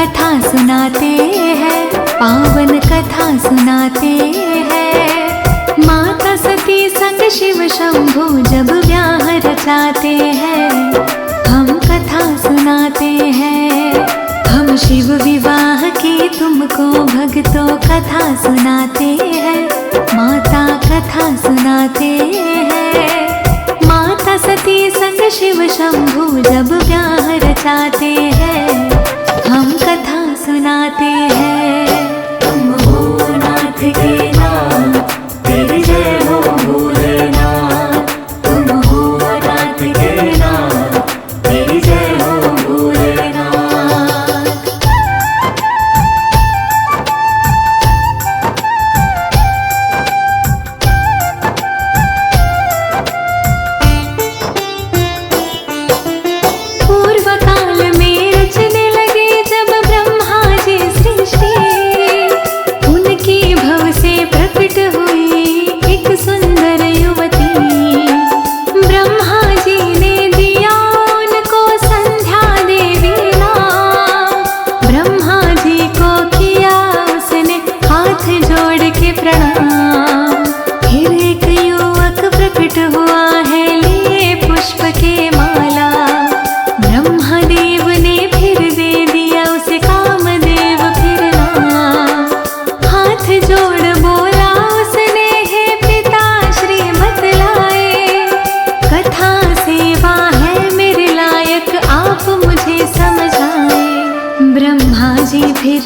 कथा सुनाते हैं, पावन कथा सुनाते हैं। माता सती संग शिव शंभु जब ब्याह रचाते हैं, हम कथा सुनाते हैं। हम शिव विवाह की तुमको भक्तों कथा सुनाते हैं, माता कथा सुनाते हैं। माता सती संग शिव शंभु जब ब्याह रचाते हैं, हम कथा सुनाते हैं। तुम हो नाथ के नाथ, तेरी जय हो भोलेनाथ। तुम हो नाथ के नाथ, तेरी जय हो भोलेनाथ। पूर्व काल में रचने लगे जब ब्रह्मा जी सृष्टि, उनकी भव से प्रकट हुई एक सुंदर युवती। ब्रह्मा जी ने दिया उनको संध्या देवी नाम। ब्रह्मा जी को किया उसने हाथ जोड़ के प्रणाम। फिर एक युवक प्रकट हुआ है लिए पुष्प के माला। ब्रह्मदेव ने फिर दे दिया उसे कामदेव फिर नाम। हाथ जोड़ बोला उसने, हे पिता श्री बतलाए, कथा सेवा है मेरे लायक, आप मुझे समझाए। ब्रह्मा जी फिर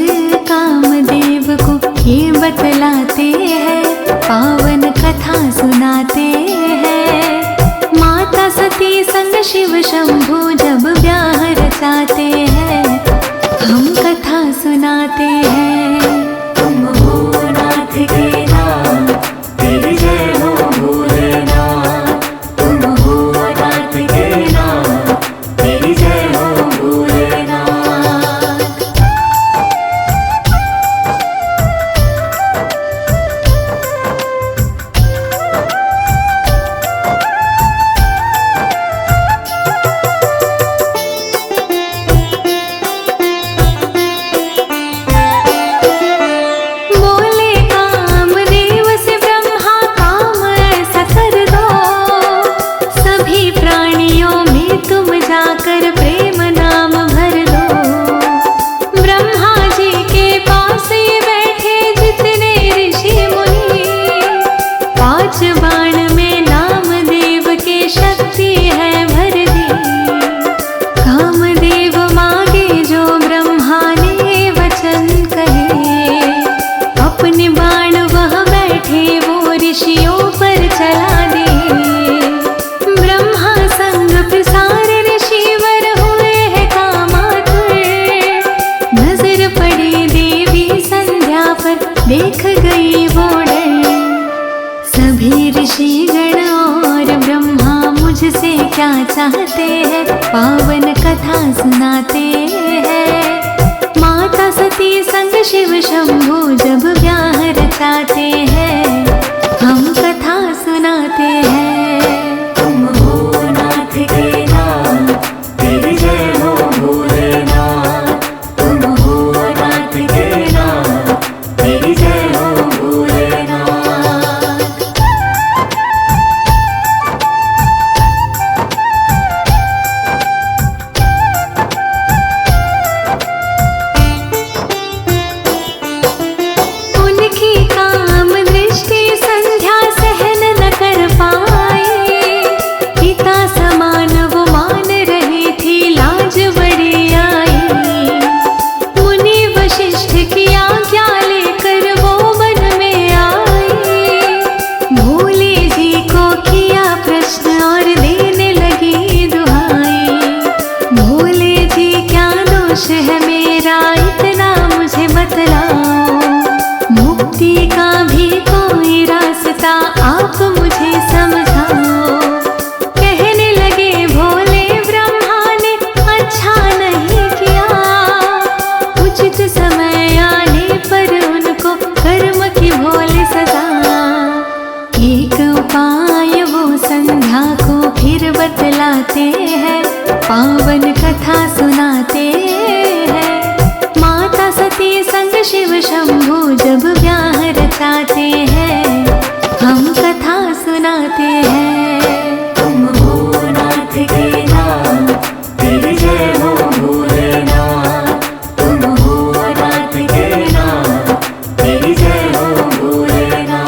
कामदेव को ये बतलाते हैं, पावन कथा सुनाते हैं। माता सती संग शिव शंभु जब ब्याह रचाते हैं, हम कथा सुनाते हैं। तुम हो नाथ के नाथ, तेरी जय हो भोलेनाथ। तुम हो नाथ के नाथ, तेरी जय हो भोलेनाथ। बोले कामदेव से ब्रह्मा, काम ऐसा कर दो, सभी प्राणियों में तुम जाकर प्रेम नाम भर दो। ब्रह्मा जी के पास ये बैठे जितने ऋषि मुनि, 5 बाण में नामदेव के शक्ति है भर दी। कामदेव मांगे जो ब्रह्मा ने वचन कहे, अपने बाण वह बैठे वो ऋषियों पर चला दे। ब्रह्मा संग पे सारे ऋषिवर हुए हैं कामातुर। नजर पड़ी देवी संध्या पर, देख गई वो डर। सभी ऋषिगण और ब्रह्मा मुझसे क्या चाहते हैं, पावन कथा सुनाते हैं। माता सती संग शिव शंभु जब ब्याह रचाते हैं, हम कथा सुनाते हैं। तुम हो नाथ के नाथ, तेरी जय हो भोलेनाथ। तुम हो नाथ के नाथ, तेरी जय हो भोलेनाथ। उनकी काम दृष्टि संध्या सहन न कर पाए। पिता समान वो मान रही थी, लाज बड़ी आई। मुनि वशिष्ठ की आज्ञा लेकर वो वन में आए। भोले जी को किया प्रश्न और देने लगी दुहाई। भोले जी क्या दोष है मेरा, इतना मुझे बतलाओ। मुक्ति का भी कोई रास्ता आप मुझे समझाओ। कहने लगे भोले ब्रह्मा ने अच्छा नहीं किया, उचित समय आने पर उनको कर्म की भोले सजा। एक उपाय वो संध्या को फिर बतलाते हैं, पावन कथा सुनाते हैं। शिव शंभु जब ब्याह रचाते हैं, हम कथा सुनाते हैं। तुम हो नाथ के नाथ, तेरी जय हो भोलेनाथ। तुम हो नाथ के नाथ, तेरी जय हो भोलेनाथ।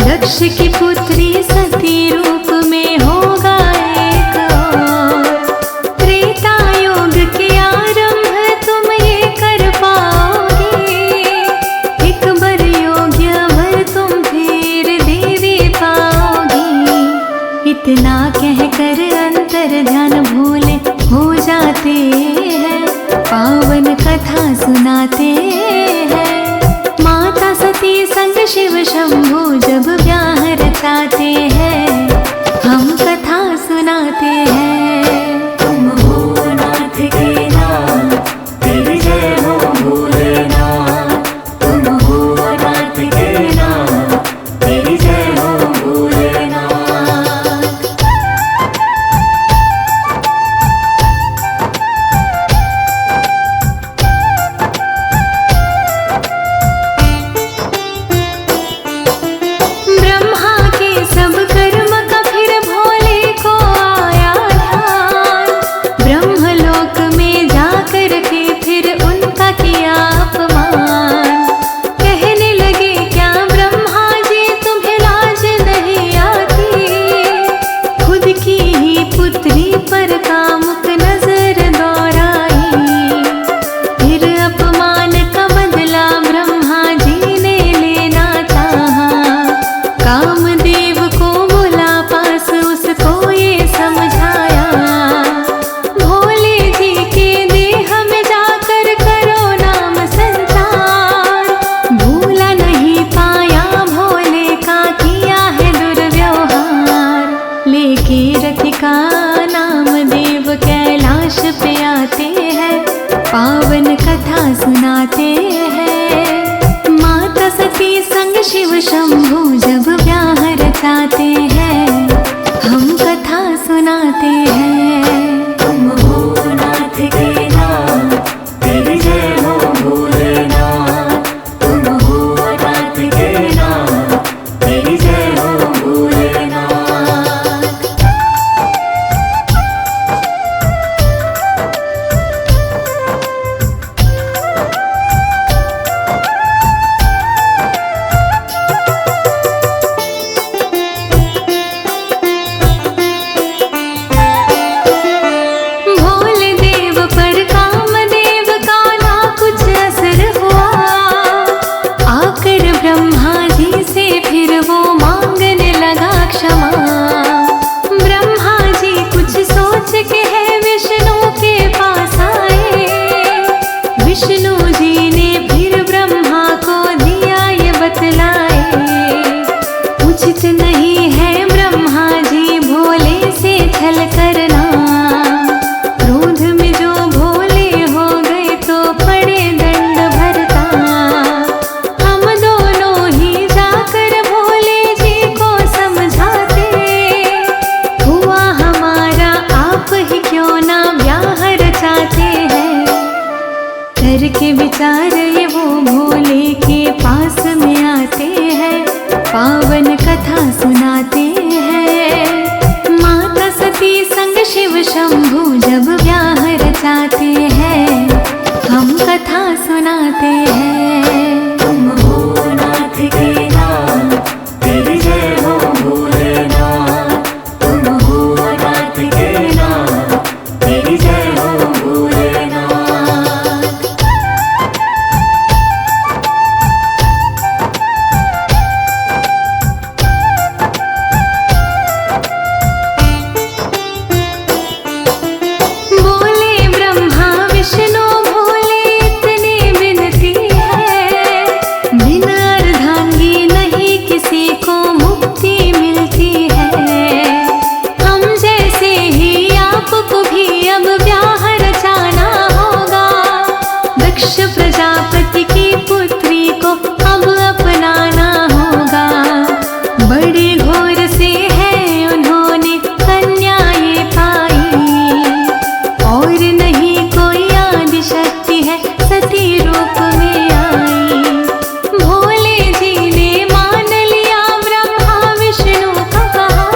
दक्ष की पुत्री सती रूप में होगा एक और। त्रेता योग के आरंभ तुम ये कर पाओगे, एक बर योग्य वर तुम फिर देवी पाओगी। इतना कहकर अंतर ध्यान भूले हो जाते हैं, पावन कथा सुनाते हैं। माता सती संग शिव शंभु जब ब्याह रचाते हैं, हम कथा सुनाते हैं। तुम हो नाथ के नाथ, तेरी जय हो भोलेनाथ। तुम हो नाथ के नाथ, तेरी जय हो भोलेनाथ। पावन कथा सुनाते हैं। माता सती संग शिव शंभु जब ब्याह रचाते हैं, हम कथा सुनाते हैं। तुम हो नाथ के नाथ, तेरी जय हो भोलेनाथ। तुम हो नाथ के नाथ, तेरी जय हो भोलेनाथ। उचित नहीं है ब्रह्मा जी भोले से छल करना, क्रोध में जो भोले हो गए तो पड़े दंड भरता। हम दोनों ही जाकर भोले जी को समझाते, हुआ हमारा आप ही क्यों ना ब्याह रचाते हैं। करके विचार ये वो भोले के पास में आते हैं, पावन कथा सुनाते हैं। माता सती संग शिव शंभु जब ब्याह रचाते हैं, हम कथा सुनाते हैं। तुम हो नाथ के नाथ, तेरी जय हो भोलेनाथ। तुम हो नाथ के नाथ, तेरी जय हो भोलेनाथ। बड़े घोर से है उन्होंने कन्या ये पाई, और नहीं कोई आदि शक्ति है सती रूप में आई। भोले जी ने मान लिया ब्रह्मा विष्णु का कहा,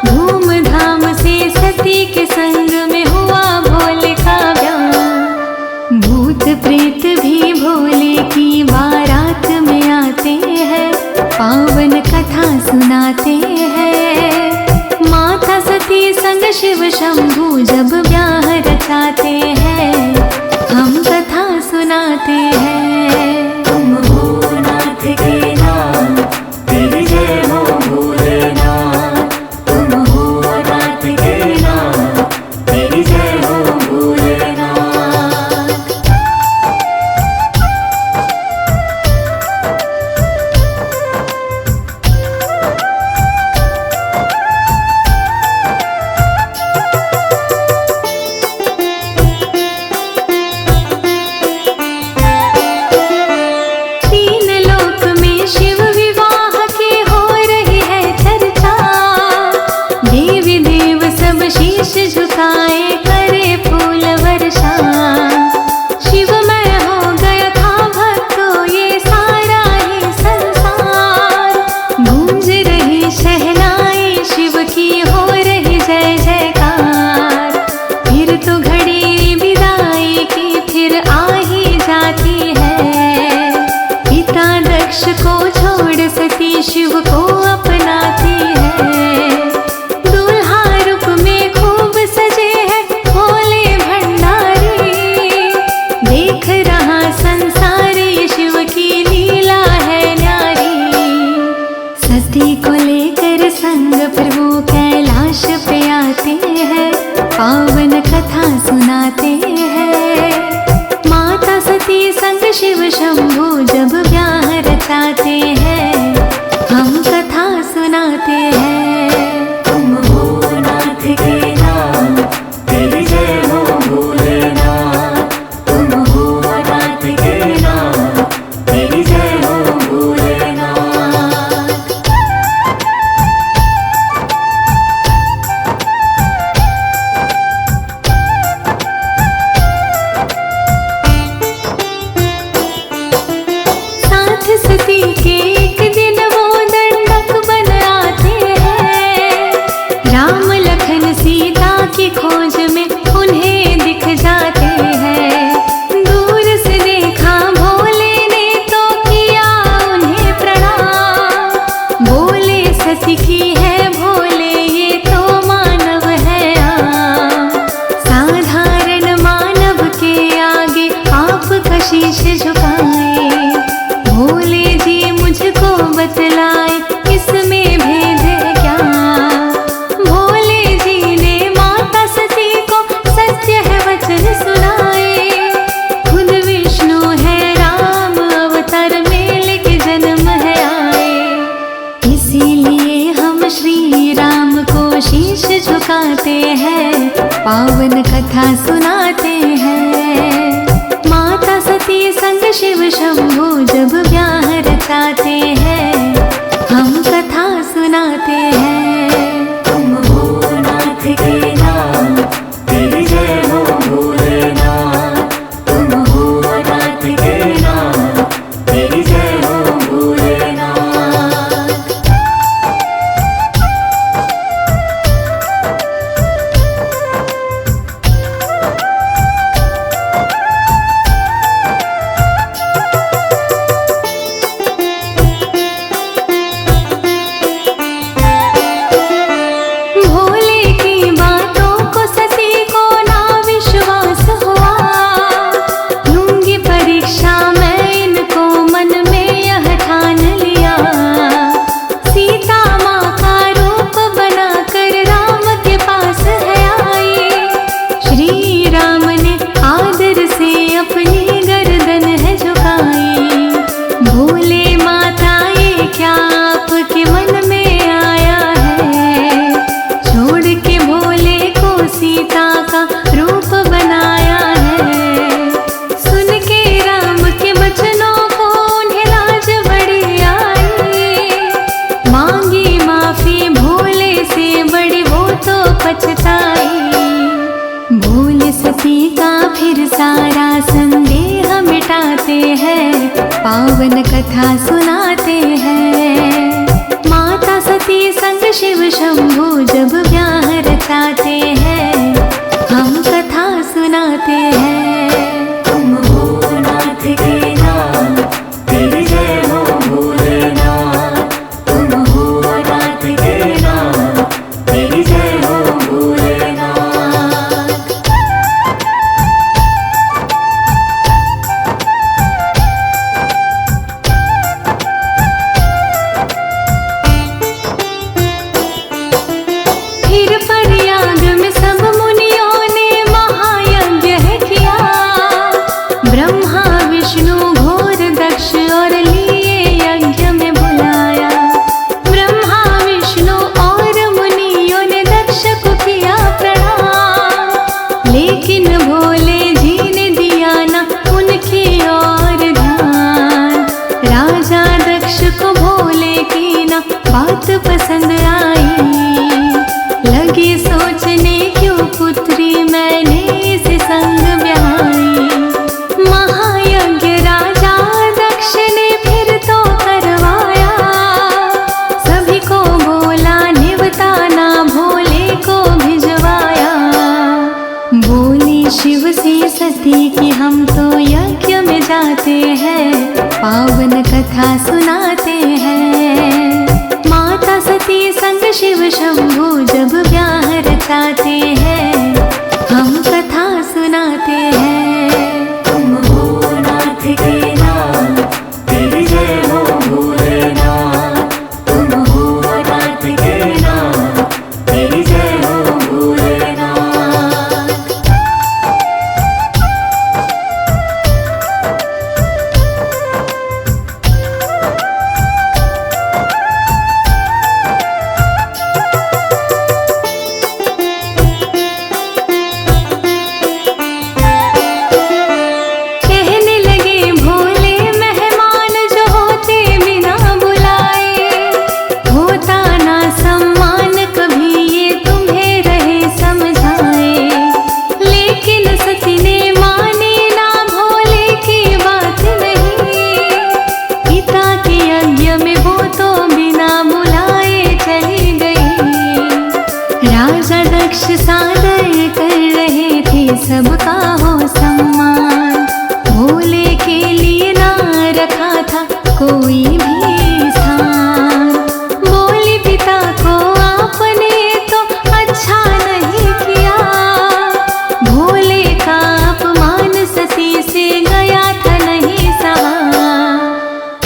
धूमधाम से सती के संग में हुआ भोले का ब्याह। भूत प्रेत भी भोले की बारात में आते हैं, पावन कथा सुनाते हैं। माता सती संग शिव शंभू जब ब्याह रचाते हैं, हम कथा सुनाते हैं। तुम हो नाथ के नाथ, तेरी जय हो भोलेनाथ। तुम हो नाथ के नाथ, तेरी जय हो भोलेनाथ। तीन लोक में शिव विवाह की हो रही है चर्चा, देवी देव सब शीश झुकाए करे फूल वर्षा। शिवमय हो गया था भक्तों ये सारा ही संसार, गूंज रही शहनाई शिव की हो रही जय जयकार। फिर तो घड़ी विदाई की फिर आ ही जाती है, पिता दक्ष को छोड़ सती शिव को अपनाती है। दूल्हा रूप में खूब सजे है भोले भंडारी, देख रहा संसार ये शिव की लीला है न्यारी। सती को लेकर संग प्रभु कैलाश पे आते हैं, पावन कथा सुनाते हैं। माता सती संग शिव शंभू जब ब्याह रचाते हैं, हम कथा सुनाते हैं। तुम हो नाथ के नाथ, तेरी जय हो भोलेनाथ। तुम हो नाथ के नाथ, तेरी जय हो भोलेनाथ। साथ सती के एक दिन वो दंडक बन आते हैं, राम लखन सीता की खोज में उन्हें दिख जाते हैं। दूर से देखा भोले ने तो किया उन्हें प्रणाम, बोले सती की है भोले ये तो मानव है आम। साधारण मानव के आगे आप का शीश झुकाए, भोले जी मुझको बतलाए इसमें भेद है क्या। भोले जी ने माता सती को सत्य है वचन सुनाए, खुद विष्णु है राम अवतार में लेके जन्म है आए। इसीलिए हम श्री राम को शीश झुकाते हैं, पावन कथा सुनाते हैं। माता सती संग शिव शंभू जब ब्याह रचाते हैं, हम कथा सुनाते हैं। तुम हो नाथ के नाथ, तेरी जय हो भोलेनाथ। तुम हो नाथ के नाथ, तेरी जय हो भोलेनाथ। सारा संदेह मिटाते हैं, पावन कथा सुनाते हैं। माता सती संग शिव शंभू जब ब्याह रचाते हैं, हम कथा सुनाते हैं। तुम हो नाथ के नाथ, तेरी जय हो भोलेनाथ। तुम हो नाथ के नाथ, तेरी जय हो भोलेनाथ। फिर प्रयाग में सब मुनियों ने महायज्ञ है किया। ब्रह्मा विष्णु घोर दक्ष और लिए यज्ञ में बुलाया। ब्रह्मा विष्णु और मुनियों ने दक्ष को किया प्रणाम, लेकिन भोले जी ने दिया ना उनकी ओर ध्यान। राजा दक्ष को भोले की ना बात पसंद आई, लगे सोचने क्यों पुत्री मैंने इस संग ब्याही। महायज्ञ राजा दक्ष ने फिर तो करवाया, सभी को बोला निवताना भोले को भिजवाया। बोली शिव से सती कि हम तो यज्ञ में जाते हैं, पावन कथा सुनाते हैं। माता सती संग शिव शंभू जब ब्याह रचाते हैं, हम कथा सुनाते हैं। तुम हो नाथ के नाथ, तेरी जय हो भोलेनाथ। तुम हो नाथ के नाथ, तेरी जय हो भोलेनाथ। कहने लगे भोले मेहमान जो होते बिना बुलाए, होता ना सम्मान कभी ये तुम्हें रहे समझाए। लेकिन सती ने मानी ना भोले की बात नहीं, पिता के यज्ञ में वो तो बिना बुलाए चली गई। राजा दक्ष सादर कर रहे थे सबका हो सम्मान, भोले के लिए ना रखा था कोई भी स्थान। बोली पिता को आपने तो अच्छा नहीं किया, भोले का अपमान सती से गया था नहीं सहा।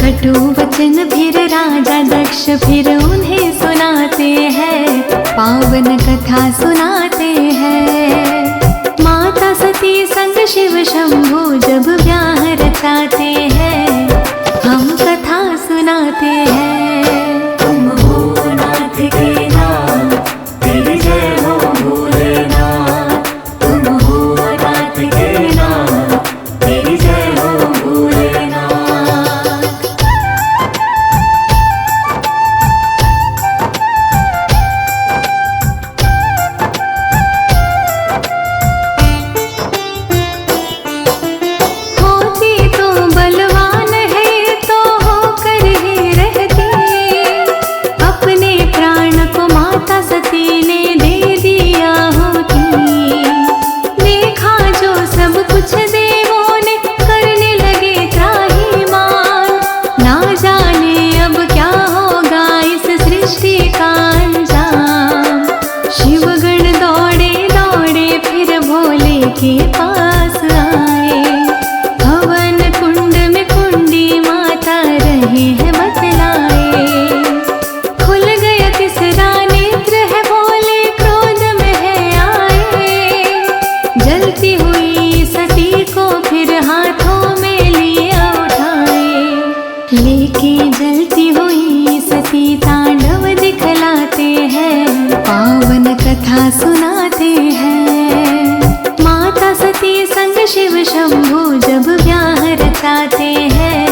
कटु वचन फिर राजा दक्ष फिर उन्हें सुनाते हैं, पावन कथा सुनाते हैं। माता सती संग शिव शंभू जब ब्याह रचाते हैं, हम कथा सुनाते हैं। तुम हो नाथ के नाथ, तेरी जय हो भोलेनाथ। तुम हो नाथ के नाथ, तेरी जय हो भोलेनाथ। होती तो बलवान है तो होकर ही रहती, अपने प्राण को माता सती ने दे दिया होती। देखा जो सब कुछ देवों ने करने लगे त्राहिमाम, ना जाने अब क्या होगा इस सृष्टि का अंजाम। शिवगण दौड़े दौड़े फिर भोले के पास आए, हवन कुंड में कुंडी माता रहे हैं बतलाए। खुल गया तीसरा नेत्र है भोले क्रोध में है आए, जलती हुई सती को फिर हाथों में लिया उठाए। लेके जलती हुई सती तांडव दिखलाते हैं, पावन कथा सुनाते हैं। माता सती संग शिव शंभू जब ब्याह रचाते हैं,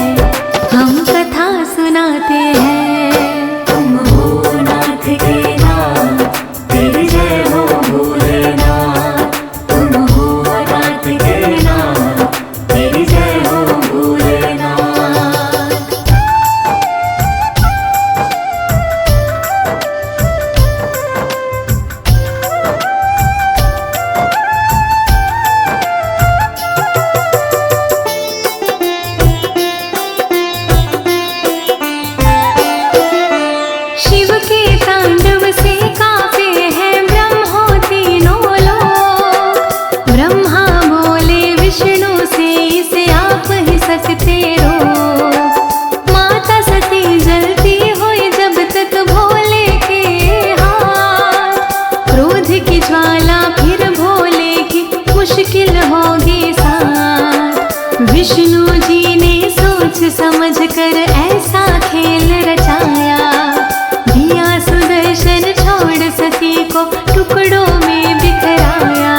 हम कथा सुनाते हैं। तुम हो नाथ के नाथ, तेरी जय हो भोलेनाथ। तुम हो नाथ के नाथ, शिव के तांडव से कांपे हैं ब्रह्मो तीनों लोग। ब्रह्मा बोले विष्णु से इसे आप ही सकते रोक। माता सती जलती हुई जब तक भोले के हाथ। क्रोध की ज्वाला फिर भोले की मुश्किल होगी साथ। विष्णु जी ने सोच समझ कर ऐसा खेल रचाया। दिया सुदर्शन छोड़ सती को टुकड़ों में बिखराया।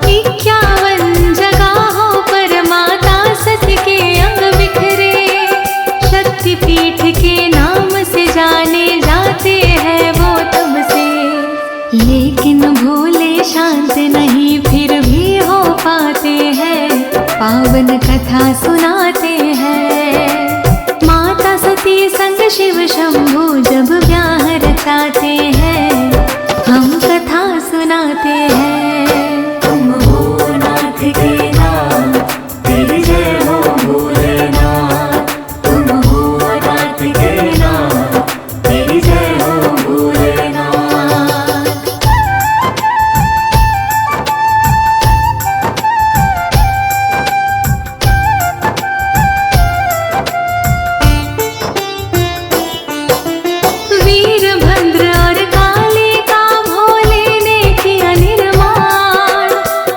51 जगहों पर माता सती के अंग बिखरे। शक्तिपीठ के नाम से जाने जाते हैं वो तब से। लेकिन भोले शांत नहीं फिर भी हो पाते हैं। पावन कथा सुनाते हैं। माता सती संग शिव शंभू जब ब्याह रचाते हैं। हम कथा सुनाते हैं। तुम हो नाथ के नाथ, तेरी जय हो भोलेनाथ। तुम हो नाथ के नाथ, तेरी जय हो भोलेनाथ। वीरभद्र और काली का भोले ने किया निर्माण।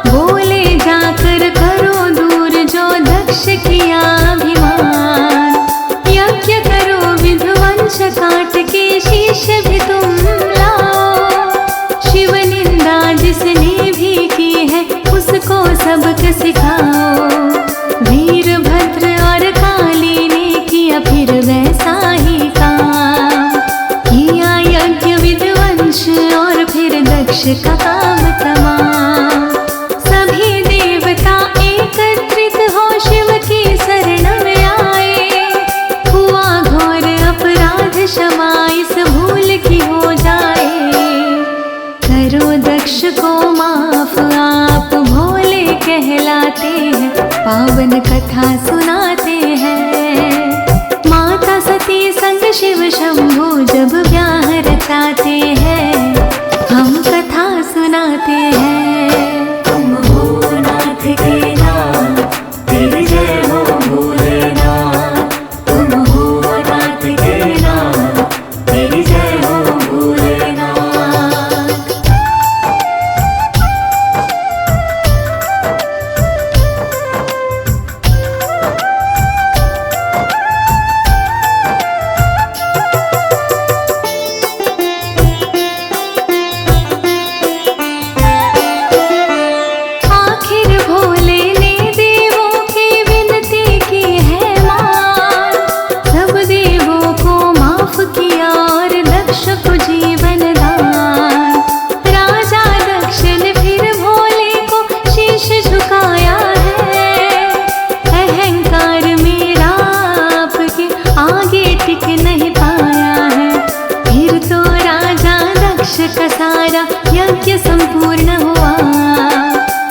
बोले जाकर करो दूर जो दक्ष किया अभिमान। यज्ञ करो विध्वंस काट के शीश भी तुम लाओ। शिव निंदा जिसने भी की है उसको सबक सिखाओ। वीरभद्र और काली ने किया फिर वैसा ही काम। किया यज्ञ विध्वंस और फिर दक्ष का काम तमाम। सभी देवता एकत्रित हो शिव की शरण में आए। हुआ घोर अपराध क्षमा इस भूल की हो जाए। करो दक्ष को माफ आप भोले कहलाते हैं। पावन कथा सुनाते हैं। माता सती संग शिव शंभू जब ब्याह रचाते हैं। हम कथा सुनाते हैं। तुम हो नाथ के नाथ, तेरी जय हो भोलेनाथ। तुम हो नाथ के नाथ, तेरी जय हो भोलेनाथ। आखिर भोले ने देवों की विनती की है मान। सब देवों को माफ किया और दक्ष को जीवन दान। राजा दक्ष ने फिर भोले को शीश झुकाया है। अहंकार मेरा आपके आगे टिक नहीं पाया है। फिर तो राजा दक्ष का सारा यज्ञ संपूर्ण हुआ।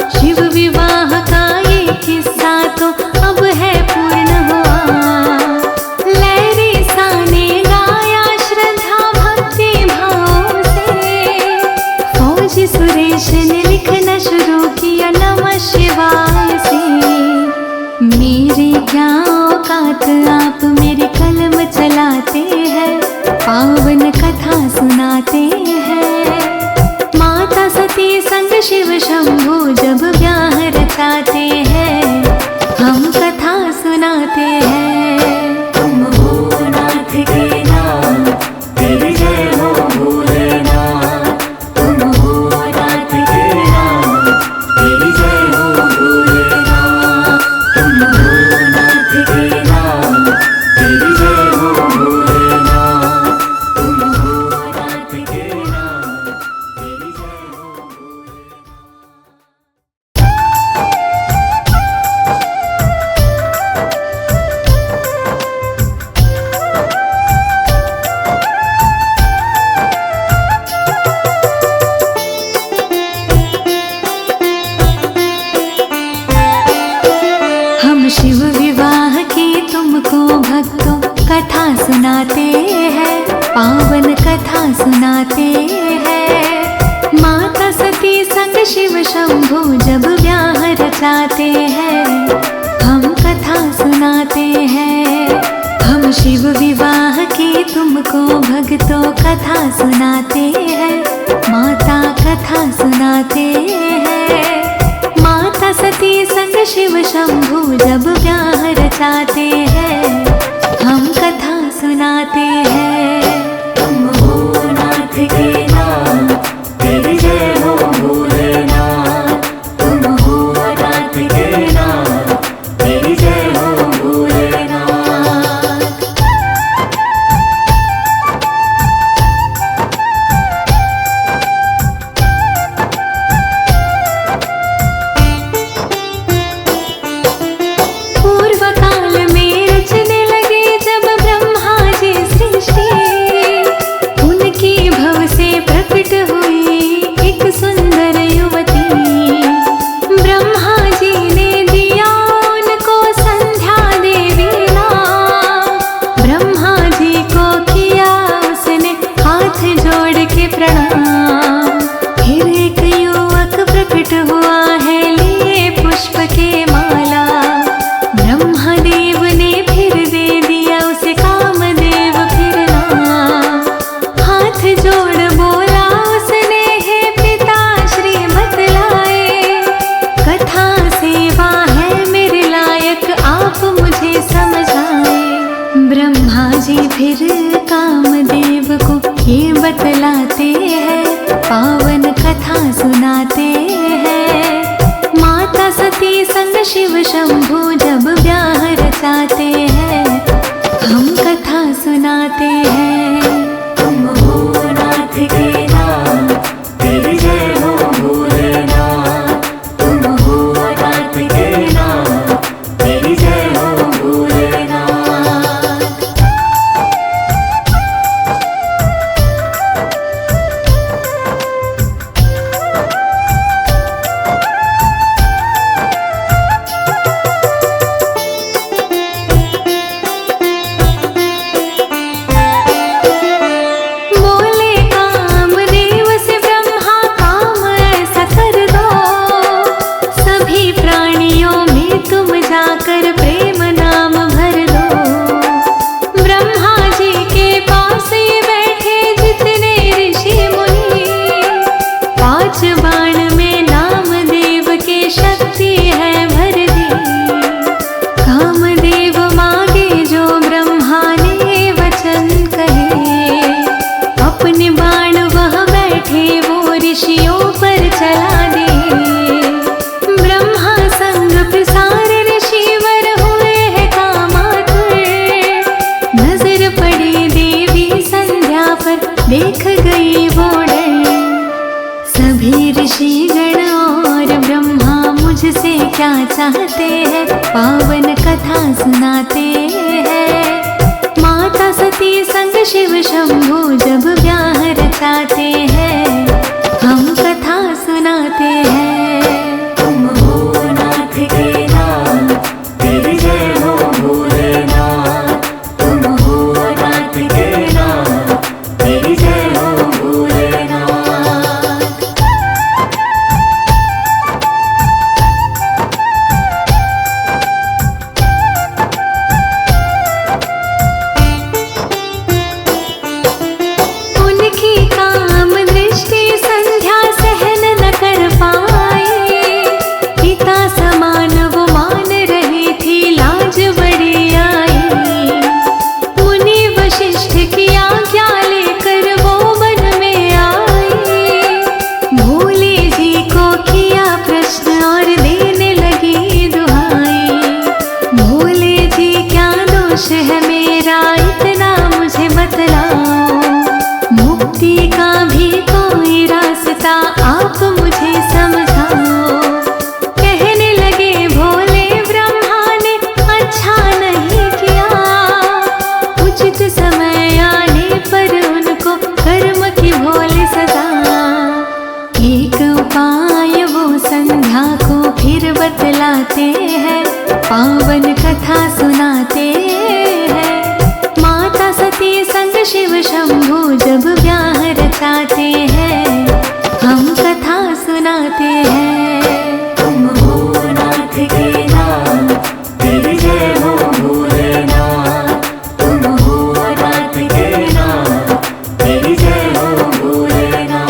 शिव विवाह का ये किस्सा तो अब है पूर्ण हुआ। लहरी सा ने गाया श्रद्धा भक्ति भाव से। फौजी सुरेश ने लिखना शुरू किया नमः शिवाय से। मेरी क्या औकात आप मेरी कलम चलाते हैं। पावन कथा सुनाते हैं। माता सती संग शिव शंभू जब ब्याह रचाते हैं। हम कथा सुनाते हैं। तुम हो नाथ के नाथ, तेरी जय हो भोलेनाथ। तुम हो नाथ के नाथ, तेरी जय हो भोलेनाथ। तुम हो नाथ के नाथ, तेरी जय हो भोलेनाथ। तुम हो नाथ के नाथ, तेरी जय हो भोलेनाथ। शिव विवाह की तुमको भक्तों कथा सुनाते हैं। पावन सुनाते हैं। माता सती संग शिव शंभू जब ब्याह रचाते हैं, हम कथा सुनाते हैं। हम शिव विवाह की तुमको भक्तों कथा सुनाते हैं, माता कथा सुनाते हैं। माता सती संग शिव शंभू जब ब्याह रचाते हैं, हम कथा सुनाते हैं। तुम हो नाथ के नाथ, तेरी जय हो भोलेनाथ। तुम हो नाथ के नाथ, तेरी जय हो भोलेनाथ। पूर्व काल में रचने लगे जब ब्रह्मा जी सृष्टि, उनकी भव से प्रकट हुई एक सुंदर युवती। ब्रह्मा जी ने दिया उनको संध्या देवी नाम। ब्रह्मा जी को किया उसने हाथ जोड़ के प्रणाम। फिर एक युवक प्रकट हुआ है लिए पुष्प के माला। ब्रह्मदेव ने फिर दे दिया उसे कामदेव फिर नाम। हाथ जोड़ बोला उसने, हे पिता श्री बतलाए, कथा सेवा है मेरे लायक, आप मुझे समझाए। ब्रह्मा जी फिर कामदेव को ये बतलाते हैं, पावन कथा सुनाते हैं। माता सती संग शिव शंभू जब ब्याह रचाते हैं, हम कथा सुनाते हैं। तुम हो नाथ के नाथ, तेरी जय हो भोलेनाथ। तुम हो नाथ के नाथ, तेरी जय हो भोलेनाथ। बोले कामदेव से ब्रह्मा, काम ऐसा कर दो, सभी प्राणियों में तुम जाकर प्रेम नाम भर दो। ब्रह्मा जी के पास ये बैठे जितने ऋषि मुनि, 5 बाण में नामदेव के शक्ति है भर दी। कामदेव मांगे जो ब्रह्मा ने वचन कहे, अपने बाण वह बैठे वो ऋषियों पर चला दे। ब्रह्मा संग प्रसार ऋषिवर हुए हैं कामातुर। नजर पड़ी देवी संध्या पर, देख गई वो डर। सभी ऋषिगण और ब्रह्मा मुझसे क्या चाहते हैं, पावन कथा सुनाते हैं। माता सती संग शिव शंभू जब ब्याह रचाते हैं, हम कथा सुनाते हैं। तुम हो नाथ के नाथ, तेरी जय हो भोलेनाथ। तुम हो नाथ के नाथ, तेरी जय हो भोलेनाथ। उनकी काम दृष्टि संध्या सहन न कर पाए। पिता समान वो मान रही थी, लाज बड़ी आई। मुनि वशिष्ठ की आज्ञा लेकर वो वन में आई। भोले जी को किया प्रश्न और देने लगी दुहाई। भोले जी क्या दोष है मेरा, इतना मुझे बतलाओ। मुक्ति का भी कोई रास्ता आप मुझे समझाओ। कहने लगे भोले ब्रह्मा ने, अच्छा नहीं किया। उचित समय आने पर उनको कर्म की भोले सजा। एक उपाय वो संध्या को फिर बतलाते हैं, पावन कथा सुनाते हैं। माता सती संग शिव शंभू जब ब्याह रचाते हैं, हम कथा सुनाते हैं। तुम हो नाथ के नाथ, तेरी जय हो भोलेनाथ। तुम हो नाथ के नाथ, तेरी जय हो भोलेनाथ।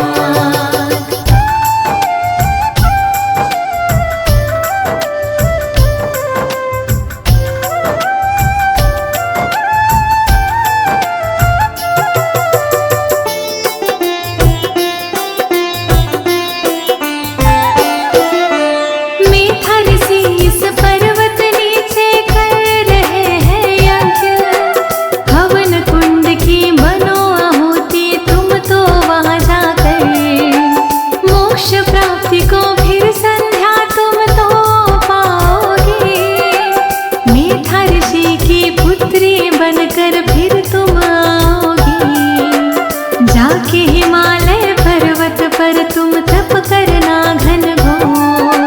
इस पर्वत नीचे कर रहे हैं यज्ञ, हवन कुंड की बनो आहुति तुम तो वहां जाकर, मोक्ष प्राप्ति को फिर संध्या तुम तो पाओगे। मेधा ऋषि की पुत्री बनकर फिर तुम आओगी, जाके हिमालय पर्वत पर तुम तप करना घनघोर।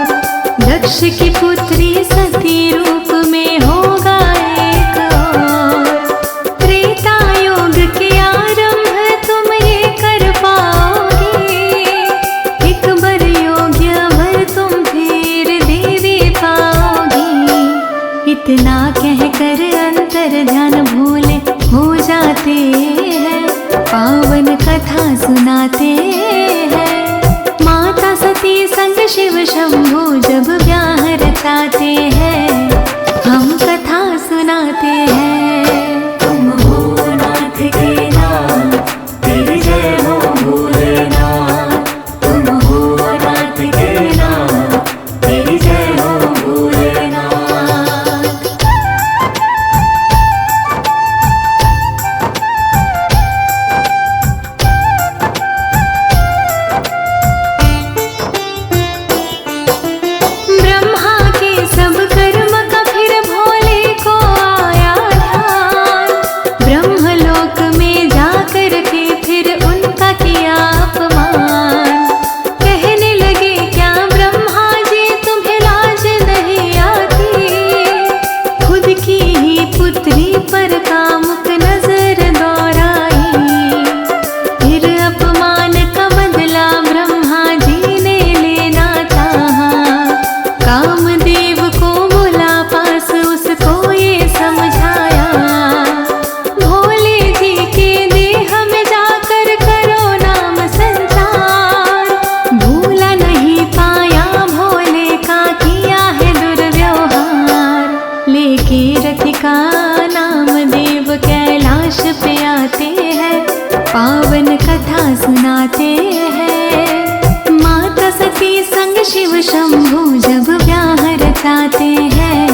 दक्ष की पुत्री सती रूप में होगा एक और, त्रेता योग के आरंभ तुम ये कर पाओगे। एक बर योग्य वर तुम फिर देवी पाओगी। इतना कहकर अंतर ध्यान भोले हो जाते हैं, पावन कथा सुनाते हैं। माता सती संग शिव शंभु जब ब्याह रचाते हैं, हम कथा सुनाते हैं। तुम हो नाथ के नाथ, तेरी जय हो भोलेनाथ। तुम हो नाथ के नाथ, तेरी जय हो भोलेनाथ। ब्रह्मा के सब कर्म का फिर भोले को आया ध्यान, ब्रह्मलोक में जाकर के फिर उनका किया अपमान। कहने लगे क्या ब्रह्मा जी तुम्हें लाज नहीं आती, खुद की ही पुत्री पर कामुक नजर दौड़ाई। फिर अपमान का बदला ब्रह्मा जी ने लेना चाहा, कामदेव को बुला पास उसको ये समझाया। भोले जी के देह में जाकर करो नाम संचार, भूला नहीं पाया भोले का किया है दुर्व्यवहार। लेके रथ का नाम देव कैलाश पे आते हैं, पावन कथा सुनाते हैं। माता सती संग शिव शंभु जब ब्याह रचाते हैं,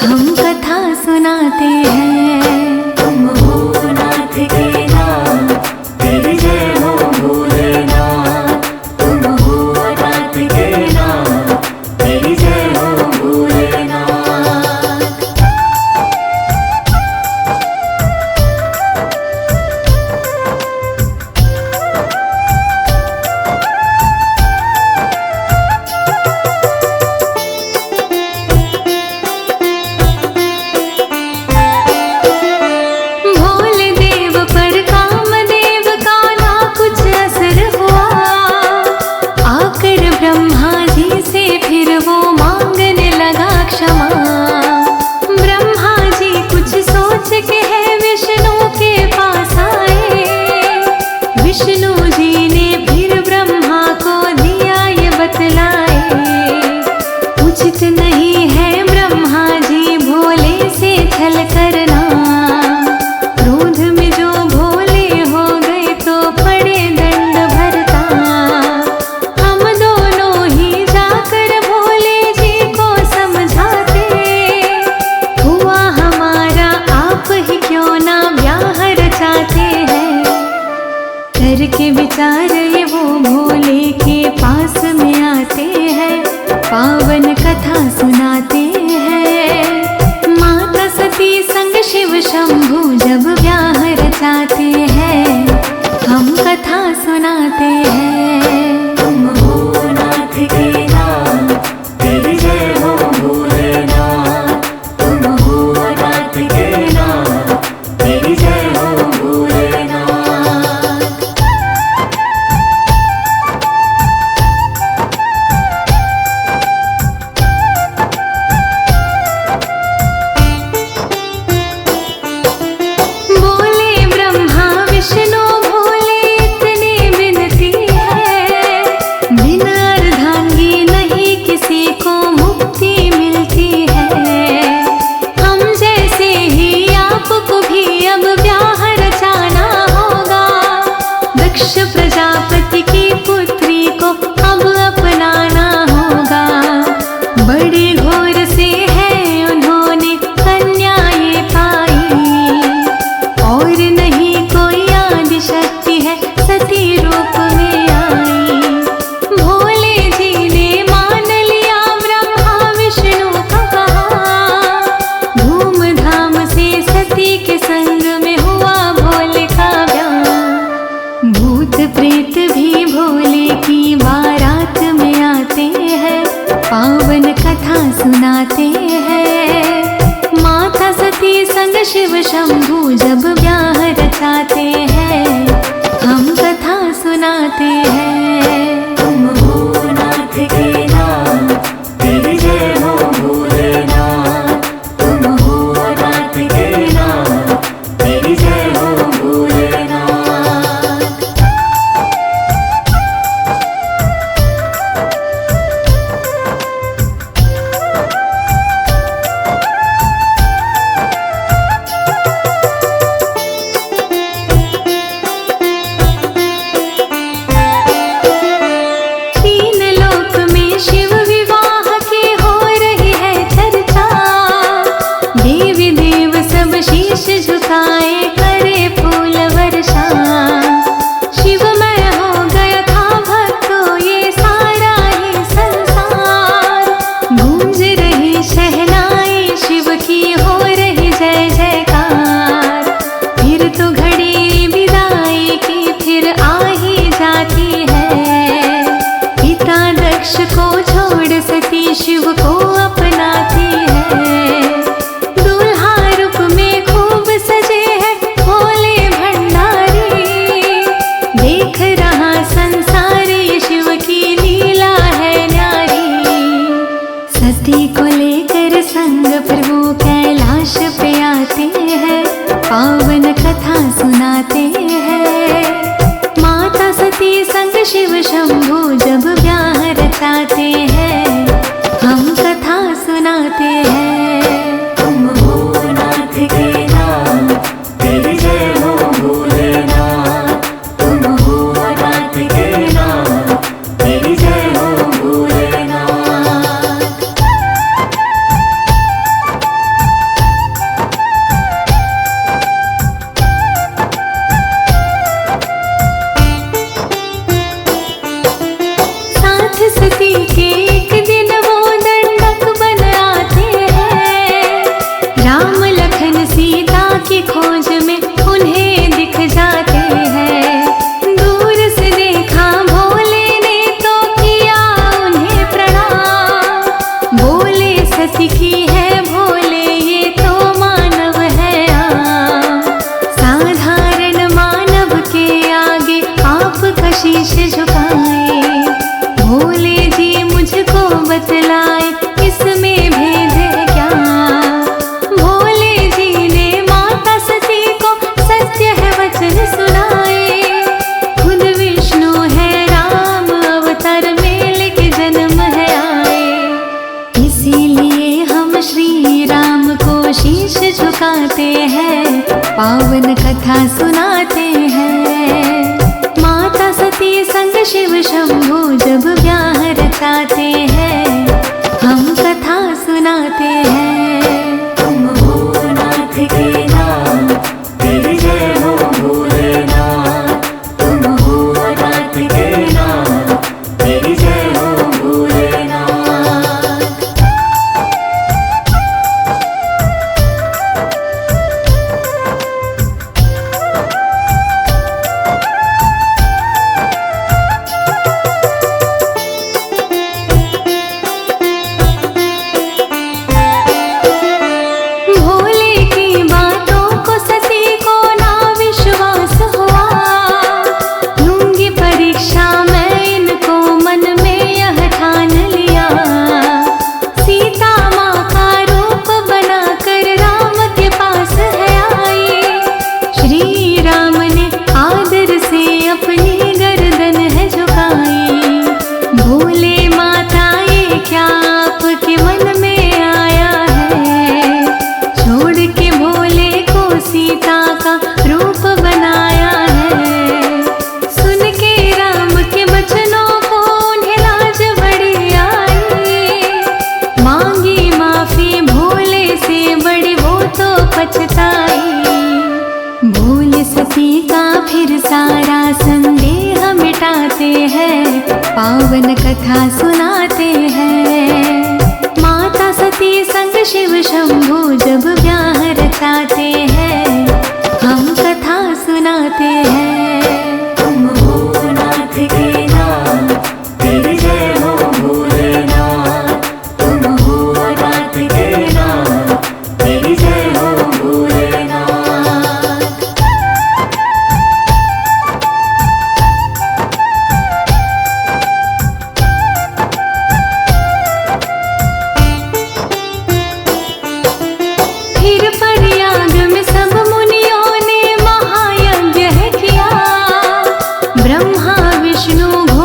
हम कथा सुनाते हैं। तुम हो नाथ के नाथ, तेरी जय हो भोलेनाथ। तुम हो नाथ के नाथ, तेरी जय हो भोलेनाथ। भोले देव पर कामदेव का ना कुछ असर हुआ, आकर ब्रह्मा जी से फिर वो मांगने लगा क्षमा। ब्रह्मा जी कुछ सोच के है विष्णु के पास आए, विष्णु जी ने फिर ब्रह्मा को दिया ये बतलाए। उचित नहीं है ब्रह्मा जी भोले से छल करना, क्रोध में जो भोले हो गए तो पड़े दंड भरता। हम दोनों ही जाकर भोले जी को समझाते, हुआ हमारा आप ही क्यों ना ब्याह रचाते हैं। करके विचार ये वो भोले के पास में आते हैं, पावन कथा सुनाते हैं। माता सती संग शिव शंभु जब ब्याह रचाते हैं, हम कथा सुनाते हैं। तुम हो नाथ के नाथ, तेरी जय हो भोलेनाथ। तुम हो नाथ के नाथ, तेरी जय हो भोलेनाथ। पावन कथा सुनाते हैं। माता सती संग शिव शंभू जब ब्याह रचाते हैं, हम कथा सुनाते हैं। तुम हो नाथ के नाथ, तेरी जय हो भोलेनाथ। तुम हो नाथ के नाथ, तेरी जय हो भोलेनाथ। तीन लोक में शिव विवाह की हो रही है चर्चा। देवी देव सब शीश झुकाए करे फूल वर्षा। शिवमय हो गया था भक्तों ये सारा ही संसार। गूंज रही शहनाई शिव की हो रही जय जयकार। फिर तो घड़ी विदाई की फिर आ ही जाती है। पिता दक्ष को छोड़ सती शिव को अपनाती है। दूल्हा रूप में खूब सजे हैं भोले भंडारी। देख रहा संसार ये शिव की लीला है न्यारी। सती को लेकर संग प्रभु कैलाश पे आते हैं, पावन कथा सुनाते हैं। माता सती संग शिव शंभू जब ब्याह रचाते हैं, हम कथा सुनाते हैं। तुम हो नाथ के नाथ, तेरी जय हो भोलेनाथ। तुम हो नाथ के नाथ, तेरी जय हो भोलेनाथ। साथ सती के एक दिन वो दंडक बन आते हैं। राम लखन सीता की खोज में उन्हें दिख जाते हैं। दूर से देखा भोले ने तो किया उन्हें प्रणाम। बोले सती की है भोले ये तो मानव है आम। साधारण मानव के आगे आप शीश झुकाए। भोले जी मुझको बतलाए इसमें भेद है क्या। भोले जी ने माता सती को सत्य है वचन सुनाए। खुद विष्णु है राम अवतार में लेके जन्म है आए। इसीलिए हम श्री राम को शीश झुकाते हैं, पावन कथा सुनाते हैं। माता सती संग शिव शंभू जब ब्याह रचाते हैं, हम कथा सुनाते हैं। तुम हो नाथ के नाथ, तेरी जय हो भोलेनाथ। तुम हो नाथ के नाथ, तेरी जय हो भोलेनाथ। पावन कथा सुनाते हैं। माता सती संग शिव शंभू जब ब्याह रचाते हैं, हम कथा सुनाते हैं। तुम हो नाथ के नाथ, तेरी जय हो भोलेनाथ। ब्रह्मा